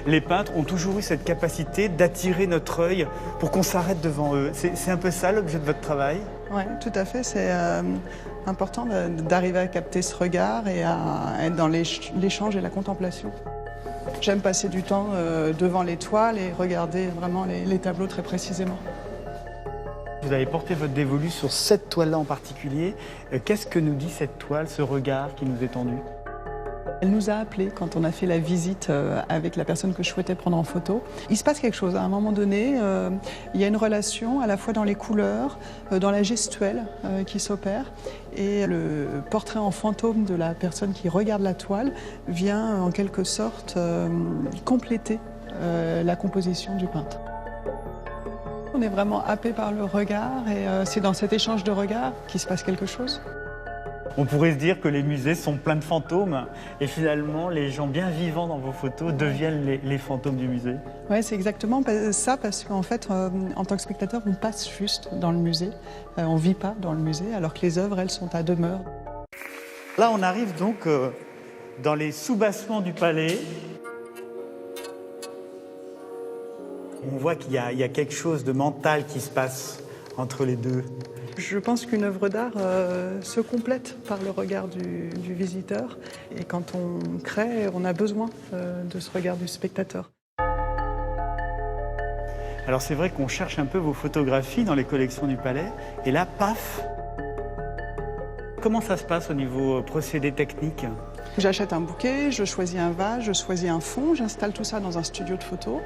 Les peintres ont toujours eu cette capacité d'attirer notre œil pour qu'on s'arrête devant eux. C'est un peu ça l'objet de votre travail? Oui, tout à fait. C'est important d'arriver à capter ce regard et à être dans l'échange et la contemplation. J'aime passer du temps devant les toiles et regarder vraiment les tableaux très précisément. Vous avez porté votre dévolu sur cette toile-là en particulier. Qu'est-ce que nous dit cette toile, ce regard qui nous est tendu? Elle nous a appelés quand on a fait la visite avec la personne que je souhaitais prendre en photo. Il se passe quelque chose. À un moment donné, il y a une relation à la fois dans les couleurs, dans la gestuelle qui s'opère. Et le portrait en fantôme de la personne qui regarde la toile vient en quelque sorte compléter la composition du peintre. On est vraiment happé par le regard et c'est dans cet échange de regards qu'il se passe quelque chose. On pourrait se dire que les musées sont pleins de fantômes et finalement les gens bien vivants dans vos photos deviennent les fantômes du musée. Oui, c'est exactement ça parce qu'en fait, en tant que spectateur, on passe juste dans le musée, on ne vit pas dans le musée alors que les œuvres, elles sont à demeure. Là, on arrive donc dans les soubassements du palais. On voit qu'il y a quelque chose de mental qui se passe entre les deux. Je pense qu'une œuvre d'art se complète par le regard du visiteur. Et quand on crée, on a besoin de ce regard du spectateur. Alors c'est vrai qu'on cherche un peu vos photographies dans les collections du Palais. Et là, paf! Comment ça se passe au niveau procédé technique? J'achète un bouquet, je choisis un vase, je choisis un fond, j'installe tout ça dans un studio de photo.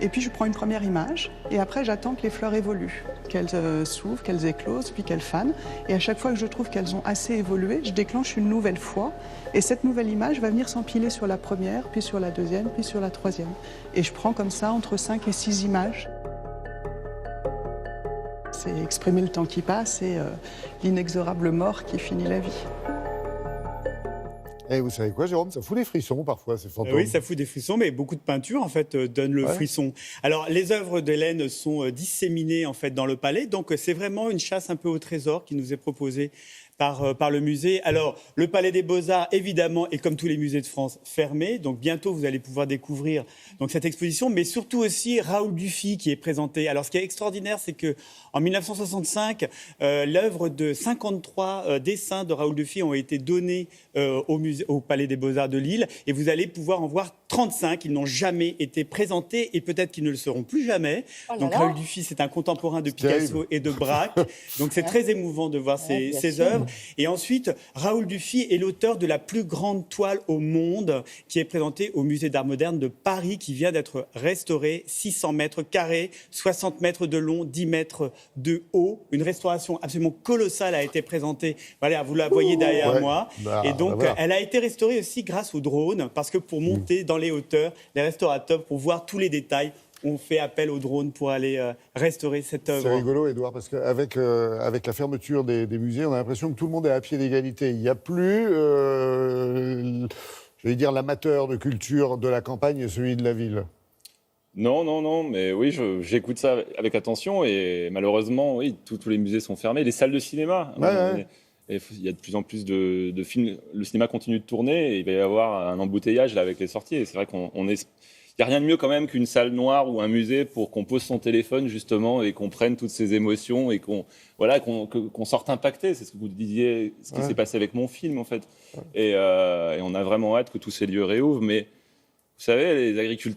Et puis je prends une première image. Et après, j'attends que les fleurs évoluent, qu'elles s'ouvrent, qu'elles éclosent, puis qu'elles fanent. Et à chaque fois que je trouve qu'elles ont assez évolué, je déclenche une nouvelle fois. Et cette nouvelle image va venir s'empiler sur la première, puis sur la deuxième, puis sur la troisième. Et je prends comme ça entre 5 et 6 images. C'est exprimer le temps qui passe et l'inexorable mort qui finit la vie. Et vous savez quoi, Jérôme, ça fout des frissons parfois, ces fantômes. Oui, ça fout des frissons, mais beaucoup de peintures en fait donnent le frisson. Alors, les œuvres d'Hélène sont disséminées en fait dans le palais, donc c'est vraiment une chasse un peu au trésor qui nous est proposée par le musée. Alors, le Palais des Beaux-Arts, évidemment, est comme tous les musées de France, fermé. Donc, bientôt, vous allez pouvoir découvrir donc, cette exposition, mais surtout aussi Raoul Dufy qui est présenté. Alors, ce qui est extraordinaire, c'est qu'en 1965, l'œuvre de 53 dessins de Raoul Dufy ont été donnés au Palais des Beaux-Arts de Lille. Et vous allez pouvoir en voir 35. Ils n'ont jamais été présentés et peut-être qu'ils ne le seront plus jamais. Donc, Raoul Dufy, c'est un contemporain de Picasso et de Braque. Donc, c'est très émouvant de voir ces œuvres. Et ensuite, Raoul Dufy est l'auteur de la plus grande toile au monde qui est présentée au Musée d'Art moderne de Paris, qui vient d'être restaurée, 600 mètres carrés, 60 mètres de long, 10 mètres de haut. Une restauration absolument colossale a été présentée. Voilà, vous la voyez derrière moi. Et donc, elle a été restaurée aussi grâce au drone, parce que pour monter dans les hauteurs, les restaurateurs, pour voir tous les détails, on fait appel au drone pour aller restaurer cette œuvre. C'est rigolo, Édouard, parce qu'avec la fermeture des musées, on a l'impression que tout le monde est à pied d'égalité. Il n'y a plus, j'allais dire, l'amateur de culture de la campagne et celui de la ville. Non, mais oui, j'écoute ça avec attention et malheureusement, oui, tous les musées sont fermés. Les salles de cinéma, et il y a de plus en plus de films. Le cinéma continue de tourner et il va y avoir un embouteillage là, avec les sorties. Et c'est vrai qu'on est... Il n'y a rien de mieux quand même qu'une salle noire ou un musée pour qu'on pose son téléphone justement et qu'on prenne toutes ces émotions et qu'on sorte impacté. C'est ce que vous disiez, ce qui s'est passé avec mon film en fait. Et on a vraiment hâte que tous ces lieux réouvrent. Mais vous savez, les agriculteurs